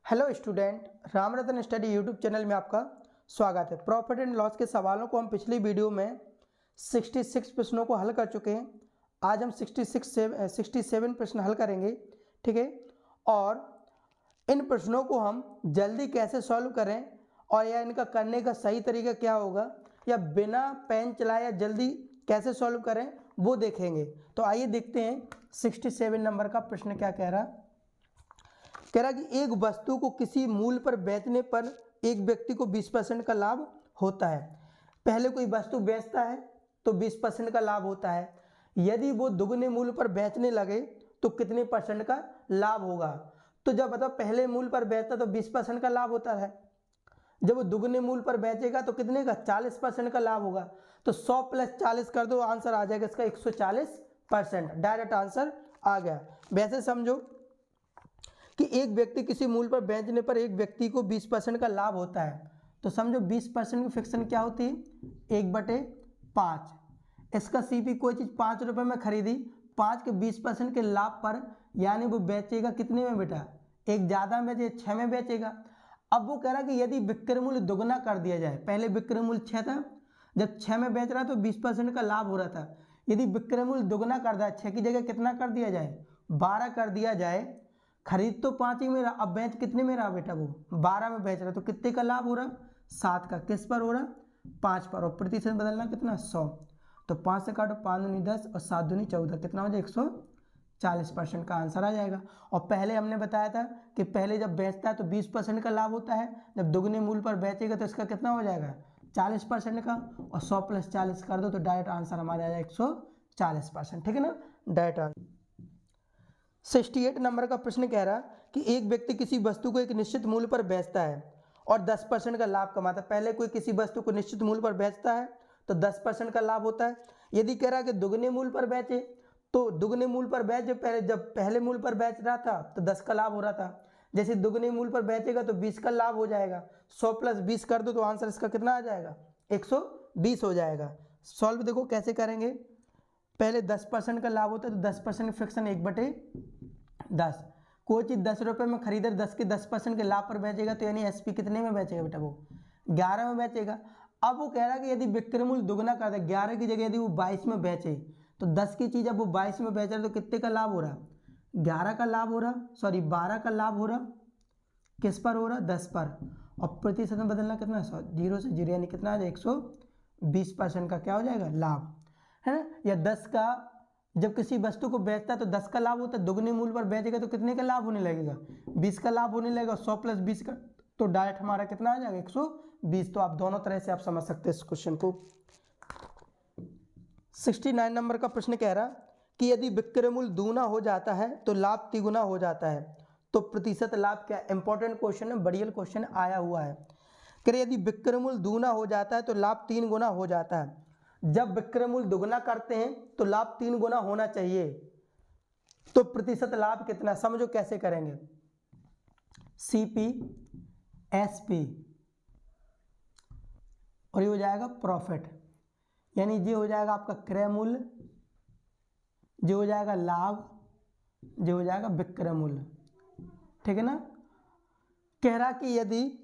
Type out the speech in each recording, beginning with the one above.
Hello student, Ram रतन study YouTube channel में आपका स्वागत है। प्रॉफिट एंड लॉस के सवालों को हम पिछली वीडियो में 66 प्रश्नों को हल कर चुके हैं। आज हम 67 प्रश्न हल करेंगे, ठीक है। और इन प्रश्नों को हम जल्दी कैसे सॉल्व करें और या इनका करने का सही तरीका क्या होगा, या बिना पेन चलाए या जल्दी कैसे सॉल्व करें वो देखेंगे। तो आइए देखते हैं 67 नंबर का प्रश्न क्या कह रहा। कह रहा कि एक वस्तु को किसी मूल्य पर बेचने पर एक व्यक्ति को 20% का लाभ होता है। पहले कोई वस्तु बेचता है तो 20% का लाभ होता है। यदि वो दुगने मूल्य पर बेचने लगे तो कितने परसेंट का लाभ होगा। तो जब बताओ पहले मूल्य पर बेचता तो 20% का लाभ होता है, जब वो दुगने मूल्य पर बेचेगा तो कितने का 40% का लाभ होगा। तो 100 + 40 कर दो, आंसर आ जाएगा इसका 140%। डायरेक्ट आंसर आ गया। वैसे समझो कि एक व्यक्ति किसी मूल्य पर बेचने पर एक व्यक्ति को 20% का लाभ होता है। तो समझो 20% की फ्रैक्शन क्या होती है, 1/5। इसका सीपी कोई चीज़ 5 रुपये में खरीदी, 5 के 20% के लाभ पर, यानी वो बेचेगा कितने में बेटा, एक ज़्यादा में बेचे 6 में बेचेगा। अब वो कह रहा है कि यदि विक्रय मूल्य दुगना कर दिया जाए, पहले विक्रय मूल्य 6 था, जब 6 में बेच रहा तो 20% का लाभ हो रहा था। यदि विक्रय मूल्य दुगना कर दिया, 6 की जगह कितना कर दिया जाए, 12 कर दिया जाए। खरीद तो 5 ही में रहा, अब बेच कितने में रहा बेटा, वो 12 में बेच रहा, तो कितने का लाभ हो रहा, 7 का। किस पर हो रहा, 5 पर। और प्रतिशत बदलना कितना, 100। तो 5 से काटो, 5 दूनी 10 और 7 दूनी 14, कितना हो जाए 140% का आंसर आ जाएगा। और पहले हमने बताया था कि पहले जब बेचता है तो 20% का लाभ होता है, जब दुगने मूल्य पर बेचेगा तो इसका कितना हो जाएगा 40% का। और 100 + 40 कर दो तो डायरेक्ट आंसर हमारा आ जाएगा 140%, ठीक है ना, डायरेक्ट आंसर। 68 नंबर का प्रश्न कह रहा कि एक व्यक्ति किसी वस्तु को एक निश्चित मूल्य पर बेचता है और 10% का लाभ कमाता है। पहले कोई किसी वस्तु को निश्चित मूल्य पर बेचता है तो 10% का लाभ होता है। यदि कह रहा है कि दुगने मूल्य पर बेचे, तो दुगने मूल्य पर बेचे, पहले जब पहले मूल्य पर बेच रहा था तो 10 का लाभ हो रहा था। जैसे दुगने मूल्य पर बेचेगा तो 20 का लाभ हो जाएगा। 100 + 20 कर दो तो आंसर इसका कितना आ जाएगा, 120 हो जाएगा। सॉल्व देखो कैसे करेंगे। पहले 10% का लाभ होता है तो 10% फ्रैक्शन 1/10। कोई चीज़ 10 रुपये में खरीदे, 10 के 10% के लाभ पर बेचेगा, तो यानी एसपी कितने में बेचेगा बेटा, वो 11 में बेचेगा। अब वो कह रहा है कि यदि विक्रय मूल्य दुगना कर दे, 11 की जगह यदि वो 22 में बेचे, तो 10 की चीज़ अब वो 22 में बेच रहा है तो कितने का लाभ हो रहा, 11 का लाभ हो रहा, सॉरी 12 का लाभ हो रहा। किस पर हो रहा, 10 पर। और प्रतिशत में बदलना कितना, 0 से 0, यानी कितना आ जाए 120% का क्या हो जाएगा लाभ, है ना। या 10 का, जब किसी वस्तु को बेचता है तो 10 का लाभ होता है, दुगने मूल्य पर बेचेगा तो कितने का लाभ होने लगेगा, 20 का लाभ होने लगेगा। 100 + 20 का तो डायरेक्ट हमारा कितना आ जाएगा 120। तो आप दोनों तरह से आप समझ सकते हैं इस क्वेश्चन को। 69 नंबर का प्रश्न कह रहा कि यदि विक्रय मूल्य दूना हो जाता है तो लाभ तिगुना हो जाता है, तो प्रतिशत लाभ क्या। इंपॉर्टेंट क्वेश्चन है, बढ़िया क्वेश्चन आया हुआ है। कह रहे यदि विक्रय मूल्य दूना हो जाता है तो लाभ 3 गुना हो जाता है। जब विक्रय मूल्य दुगना करते हैं तो लाभ 3 गुना होना चाहिए, तो प्रतिशत लाभ कितना, समझो कैसे करेंगे। सीपी एसपी और ये हो जाएगा प्रॉफिट, यानी ये हो जाएगा आपका क्रय मूल्य, जो हो जाएगा लाभ, जो हो जाएगा विक्रय मूल्य, ठीक है ना। कह रहा कि यदि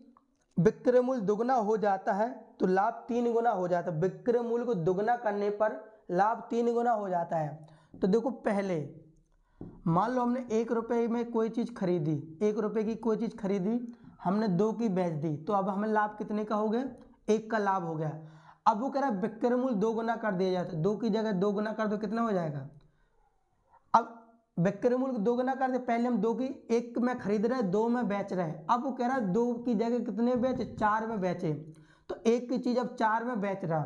विक्रय मूल्य दुगना हो जाता है तो लाभ 3 गुना हो जाता है। विक्रय मूल्य को दुगना करने पर लाभ 3 गुना हो जाता है। तो देखो पहले मान लो हमने 1 रुपये में कोई चीज़ खरीदी, 1 रुपये की कोई चीज़ खरीदी, हमने 2 की बेच दी, तो अब हमें लाभ कितने का हो गया, 1 का लाभ हो गया। अब वो कह रहा है विक्रय मूल्य 2 गुना कर दिया जाता है, 2 की जगह 2 गुना कर दो, कितना हो जाएगा। अब विक्रय मूल्य 2 गुना कर दे, पहले हम 2 की 1 में खरीद रहे हैं, 2 में बेच रहे हैं। अब वो कह रहा है 2 की जगह कितने बेचे, 4 में बेचे, तो 1 की चीज़ अब 4 में बेच रहा,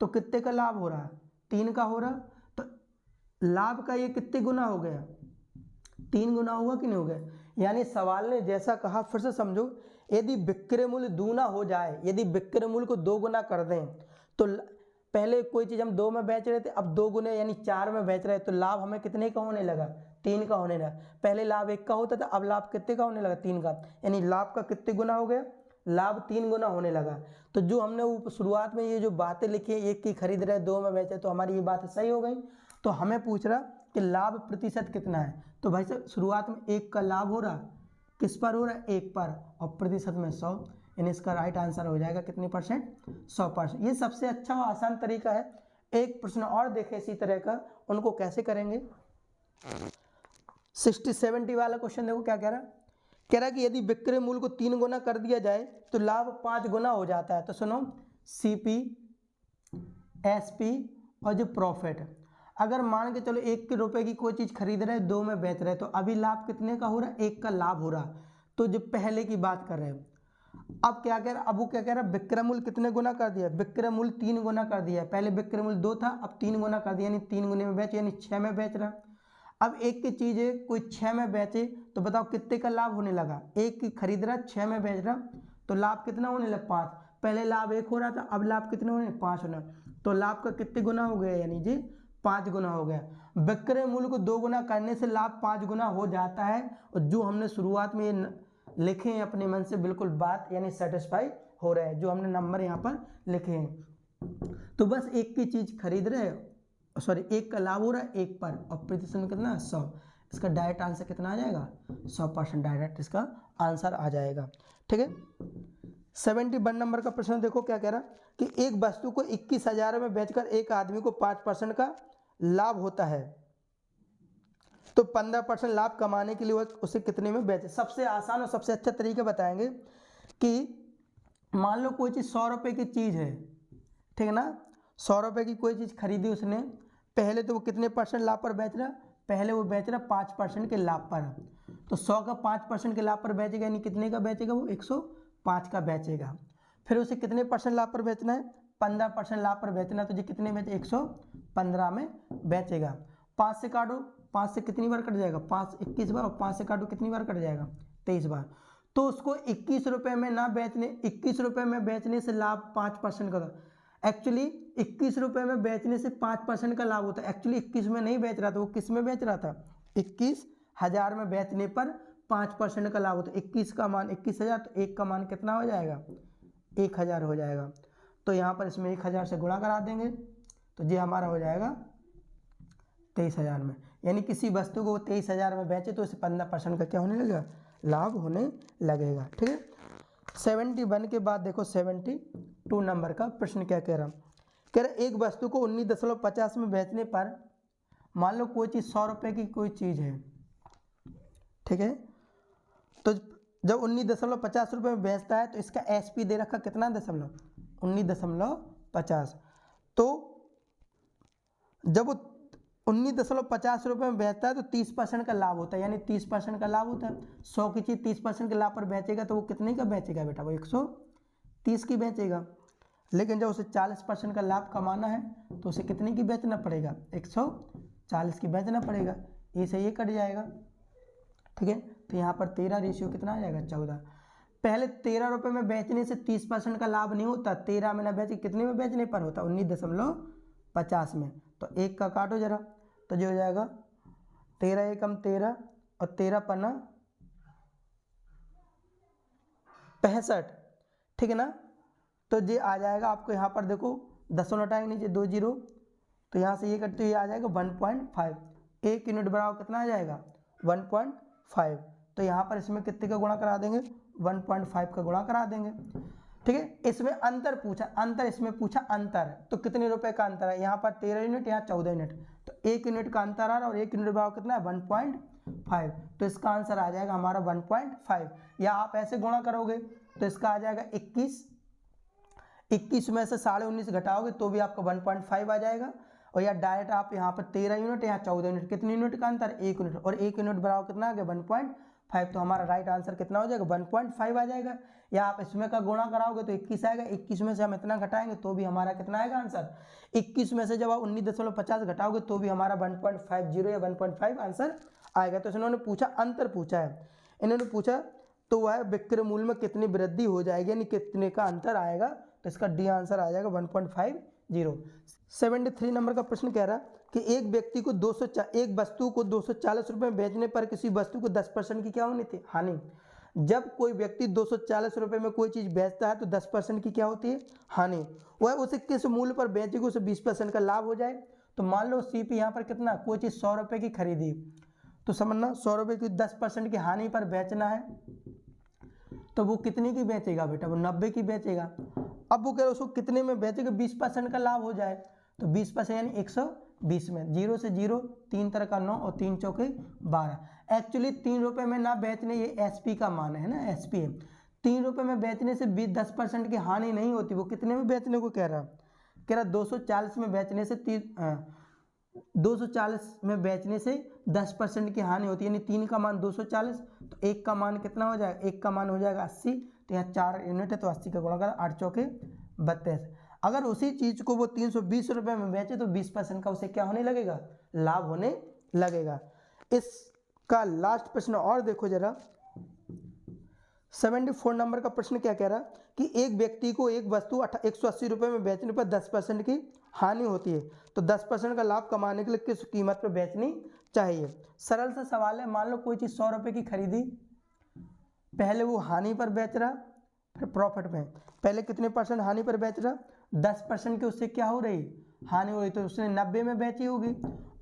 तो कितने का लाभ हो रहा, 3 का हो रहा। तो लाभ का ये कितने गुना हो गया, 3 गुना हुआ कि नहीं हो गया। यानी सवाल ने जैसा कहा, फिर से समझो, यदि विक्रय मूल्य दूना हो जाए, यदि विक्रय मूल्य को 2 गुना कर दें, तो पहले कोई चीज़ हम 2 में बेच रहे थे, अब 2 गुने यानी 4 में बेच रहे हैं, तो लाभ हमें कितने का होने लगा, 3 का होने लगा। पहले लाभ 1 का होता था, अब लाभ कितने का होने लगा, 3 का, यानी लाभ का कितने गुना हो गया, लाभ 3 गुना होने लगा। तो जो हमने शुरुआत में ये जो बातें लिखी है, 1 की खरीद रहे 2 में बेचे, तो हमारी ये बात सही हो गई। तो हमें पूछ रहा कि लाभ प्रतिशत कितना है, तो भाई साहब शुरुआत में 1 का लाभ हो रहा, किस पर हो रहा है, 1 पर, और प्रतिशत में 100, यानी इसका राइट आंसर हो जाएगा कितनी परसेंट, 100%। ये सबसे अच्छा और आसान तरीका है। एक प्रश्न और देखें इसी तरह का, उनको कैसे करेंगे। 60-70 वाला क्वेश्चन देखो क्या कह रहा है। कह रहा है कि यदि विक्रय मूल्य को 3 गुना कर दिया जाए तो लाभ 5 गुना हो जाता है। तो सुनो, सीपी, एसपी और जो प्रॉफिट, अगर मान के चलो 1 रुपए की कोई चीज खरीद रहे हैं, 2 में बेच रहे हैं, तो अभी लाभ कितने का हो रहा है, 1 का लाभ हो रहा। तो जो पहले की बात कर रहे हैं, अब क्या कह रहा है, अब वो क्या कह रहा है, विक्रय मूल्य कितने गुना कर दिया, विक्रय मूल्य 3 गुना कर दिया। पहले विक्रय मूल्य 2 था, अब 3 गुना कर दिया, यानी 3 गुने में बेच, यानी 6 में बेच रहा। अब एक की चीज है, कोई 6 में बेचे तो बताओ कितने का लाभ होने लगा, 1 की खरीद रहा, 6 में बेच रहा, तो लाभ कितना होने लगा, 5। पहले लाभ 1 हो रहा था, अब लाभ कितने होने, 5 होना। तो लाभ का कितने गुना हो गया, यानी जी 5 गुना हो गया। विक्रय मूल्य को 2 गुना करने से लाभ 5 गुना हो जाता है। और जो हमने शुरुआत में ये लिखे हैं अपने मन से बिल्कुल बात, यानी सेटिस्फाई हो रहे हैं, जो हमने नंबर यहाँ पर लिखे हैं। तो बस 1 की चीज खरीद रहे हैं, सॉरी 1 का लाभ हो रहा है 1 पर, और प्रतिशत में कितना, 100। इसका डायरेक्ट आंसर कितना आ जाएगा, 100% डायरेक्ट इसका आंसर आ जाएगा। ठीक है। 71 नंबर का प्रश्न देखो क्या कह रहा कि एक वस्तु को 21,000 में बेचकर एक आदमी को 5% का लाभ होता है, तो 15% लाभ कमाने के लिए वो उसे कितने में बेचे। सबसे आसान और सबसे अच्छा तरीका बताएंगे कि मान लो कोई चीज़ 100 रुपये की चीज़ है, ठीक है ना, 100 रुपये की कोई चीज़ खरीदी उसने, पहले तो वो कितने परसेंट लाभ पर बेच रहा, पहले वो बेच रहा 5% के लाभ पर। तो 100 का 5% के लाभ पर बेचेगा, यानी कितने का बेचेगा, वो 105 का बेचेगा। फिर उसे कितने परसेंट लाभ पर बेचना है, 15% लाभ पर बेचना है, तो जो कितने बेचे, 115 में बेचेगा। 5 से काटो, 5 से कितनी बार कट जाएगा, 5 21 बार, और 5 से काटो कितनी बार कट जाएगा, 23 बार। तो उसको 21 रुपये में ना बेचने, 21 रुपये में बेचने से लाभ 5% का था। एक्चुअली 21 रुपये में बेचने से 5% का लाभ होता है। एक्चुअली 21 में नहीं बेच रहा था, वो किस में बेच रहा था, 21,000 में बेचने पर 5% का लाभ होता है। 21 का मान 21,000, तो 1 का मान कितना हो जाएगा, 1,000 हो जाएगा। तो यहाँ पर इसमें 1,000 से गुणा करा देंगे, तो ये हमारा हो जाएगा 23,000 में। यानी किसी वस्तु को वो 23,000 में बेचे तो उसे 15% का क्या होने लगेगा, लाभ होने लगेगा। ठीक है। 71 के बाद देखो 72 नंबर का प्रश्न क्या कह रहा एक वस्तु को 19.50 में बेचने पर, मान लो कोई चीज़ 100 रुपये की कोई चीज़ है, ठीक है, तो जब 19.50 रुपये में बेचता है तो इसका एसपी दे रखा कितना, 19.50। तो जब वो 19.50 रुपये में बेचता है तो 30% का लाभ होता है, यानी 30% का लाभ होता है। 100 की चीज़ 30% के लाभ पर बेचेगा तो वो कितने का बेचेगा बेटा, वो 130 की बेचेगा। लेकिन जब उसे 40% का लाभ कमाना है तो उसे कितने की बेचना पड़ेगा, 140 की बेचना पड़ेगा। ये से ये कट जाएगा, ठीक है। तो यहाँ पर 13 रेशियो कितना आ जाएगा, 14। पहले 13 रुपये में बेचने से 30% का लाभ नहीं होता, 13 में ना बेचे कितने में बेचने पर होता, 19.50 में। तो 1 का काटो जरा, तो जो हो जाएगा 13 एकम 13 और 13 पन्ना 65, ठीक है ना। तो ये आ जाएगा आपको, यहाँ पर देखो 10 हटाएंगे नीचे 2 जीरो, तो यहाँ से ये कटते ये आ जाएगा 1.5। 1 यूनिट बराबर कितना आ जाएगा, 1.5। तो यहाँ पर इसमें कितने का गुणा करा देंगे, 1.5 का गुणा करा देंगे, ठीक है। इसमें अंतर पूछा, अंतर इसमें पूछा अंतर, तो कितने रुपए का अंतर है, यहाँ पर 13 यूनिट, यहाँ 14 यूनिट, तो 1 यूनिट का अंतर आ रहा, और 1 यूनिट बराबर कितना है, 1.5। तो इसका आंसर आ जाएगा हमारा 1.5। या आप ऐसे गुणा करोगे तो इसका आ जाएगा 21 में से 19.5 घटाओगे तो भी आपका 1.5 आ जाएगा। और या डायरेक्ट आप यहाँ पर 13 यूनिट, यहाँ 14 यूनिट, कितने यूनिट का अंतर, 1 यूनिट, और 1 यूनिट बराबर कितना आ गया, 1.5। तो हमारा राइट आंसर कितना हो जाएगा, 1.5 आ जाएगा। या आप इसमें का गुणा कराओगे तो 21 आएगा, 21 में से हम इतना घटाएंगे तो भी हमारा कितना आएगा आंसर, 21 में से जब आप 19.50 घटाओगे तो भी हमारा 1.50 या 1.5 आंसर आएगा। तो इन्होंने पूछा अंतर पूछा है, इन्होंने पूछा तो वह विक्रय मूल्य में कितनी वृद्धि हो जाएगी, यानी कितने का अंतर आएगा, तो इसका डी आंसर आ जाएगा 1.50। 73 नंबर का प्रश्न कह रहा कि एक व्यक्ति को एक वस्तु को 240 रुपये में बेचने पर किसी वस्तु को 10% की क्या होनी थी, हानि। जब कोई व्यक्ति 240 रुपये में कोई चीज़ बेचता है तो 10% की क्या होती है, हानि। वह उसे किस मूल्य पर बेचेगी, उसे 20% का लाभ हो जाए। तो मान लो सीपी यहाँ पर कितना, कोई चीज़ 100 रुपये की खरीदी, तो समझना 100 रुपये की 10% की हानि पर बेचना है, तो वो कितने की बेचेगा बेटा, वो 90 की बेचेगा। अब वो कह रहे उसको कितने में बेचेगा, 20% का लाभ हो जाए, तो 20% यानी 120 में, 0 से 0, 3 तरह का 9 और 3 चौके 12। एक्चुअली 3 रुपये में ना बेचने, ये एसपी का मान है ना, एसपी है। 3 रुपये में बेचने से 10% की हानि नहीं होती। वो कितने में बेचने को कह रहा 240 में बेचने से 240 में बेचने से 10% की हानि होती है, यानी 3 का मान 240, तो 1 का मान कितना हो जाएगा, 1 का मान हो जाएगा 80, तो यहाँ 4 यूनिट है तो 80 का गुणा कर 8 चौके 32। अगर उसी चीज़ को वो 320 रुपये में बेचे तो 20% का उसे क्या होने लगेगा, लाभ होने लगेगा। इसका लास्ट प्रश्न और देखो जरा, 74 नंबर का प्रश्न क्या कह रहा कि एक व्यक्ति को एक वस्तु 180 रुपये में बेचने पर 10% की हानि होती है, तो 10% का लाभ कमाने के लिए किस कीमत पर बेचनी चाहिए। सरल सा सवाल है। मान लो कोई चीज़ 100 रुपये की खरीदी, पहले वो हानि पर बेच रहा, फिर प्रॉफिट में। पहले कितने परसेंट हानि पर बेच रहा, 10% की उससे क्या हो रही, हानि हो रही, तो उसने 90 में बेची होगी।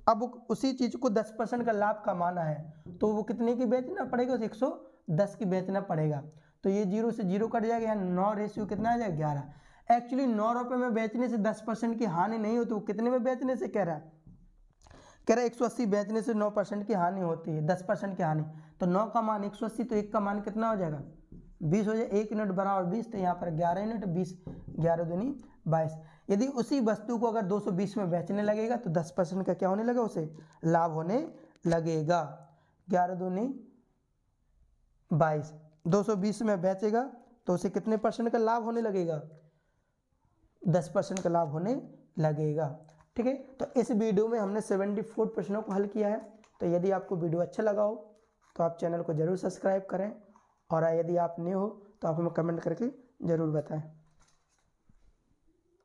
अब उसी चीज़ को 10% का लाभ कमाना है तो वो कितने की बेचना पड़ेगा, उसे 110 की बेचना पड़ेगा। तो ये 0 से 0 कट जाएगा, यहाँ 9 रेशियो कितना आ जाएगा, 11। एक्चुअली 9 रुपये में बेचने से 10% की हानि नहीं होती। वो कितने में बेचने से कह रहा है, 180 बेचने से 9% की हानि होती है, 10% की हानि। तो 9 का मान 180, तो 1 का मान कितना हो जाएगा, 20 हो जाए। 1 यूनिट बराबर 20, तो यहाँ पर 11 यूनिट, 20 11 दूनी 22। यदि उसी वस्तु को अगर 220 में बेचने लगेगा तो 10% का क्या होने लगेगा, उसे लाभ होने लगेगा। 11 दूनी 22, 220 में बेचेगा तो उसे कितने परसेंट का लाभ होने लगेगा, 10% का लाभ होने लगेगा। ठीक है, तो इस वीडियो में हमने 74 प्रश्नों को हल किया है। तो यदि आपको वीडियो अच्छा लगा हो तो आप चैनल को जरूर सब्सक्राइब करें, और यदि आप न्यू हो तो आप हमें कमेंट करके ज़रूर बताएं।